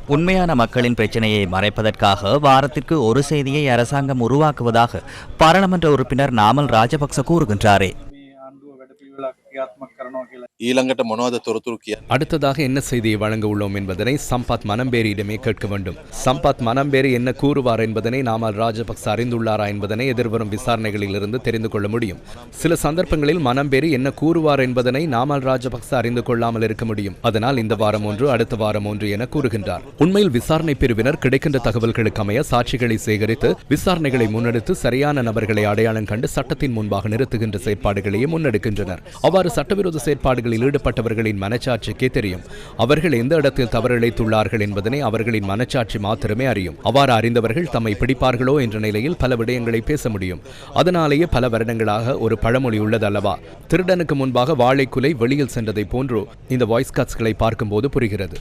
உண்மையான மக்களின் பிரச்சனையை மறைப்பதற்காக வாரத்திற்கு ஒரு செய்தியை அரசாங்கம் உருவாக்குவதாக பாராளுமன்ற உறுப்பினர் நாமல் ராஜபக்ச கூறுகின்றாரே. அடுத்ததாக என்ன செய்தியை வழங்க உள்ளோம் என்பதனை சம்பத் மனம்பேரியிடமே கேட்க வேண்டும். சம்பத் மனம்பேரி என்ன கூறுவார் என்பதனை நாமல் ராஜபக்ச அறிந்துள்ளாரா என்பதனை எதிர்வரும் விசாரணைகளில் இருந்து தெரிந்து கொள்ள முடியும். சில சந்தர்ப்பங்களில் மனம்பேரி என்ன கூறுவார் என்பதனை நாமல் ராஜபக்ச அறிந்து கொள்ளாமல் இருக்க முடியும். அதனால் இந்த வாரம் ஒன்று, அடுத்த வாரம் ஒன்று என கூறுகின்றார். உண்மையில் விசாரணை பிரிவினர் கிடைக்கின்ற தகவல்களுக்கு அமைய சாட்சிகளை சேகரித்து விசாரணைகளை முன்னெடுத்து சரியான நபர்களை அடையாளம் கண்டு சட்டத்தின் முன்பாக நிறுத்துகின்ற செயற்பாடுகளையே முன்னெடுக்கின்றனர். அவ்வாறு சட்டவிரோத செயற்பாடுகளில் ஈடுபட்டவர்களின் மனச்சாட்சிக்கே தெரியும். அவர்கள் எந்த இடத்தில் தவறிழைத்துள்ளார்கள் என்பதனை அவர்களின் மனச்சாட்சி மாத்திரமே அறியும். அவ்வாறு அறிந்தவர்கள் தம்மை பிடிப்பார்களோ என்ற நிலையில் பல விடயங்களை பேச முடியும். அதனாலேயே பல வருடங்களாக ஒரு பழமொழி உள்ளதல்லவா, திருடனுக்கு முன்பாக வாழைக்குலை வெளியில் சென்றதை போன்று இந்த வாய்ஸ் கட்ஸ்களை பார்க்கும்போது புரிகிறது.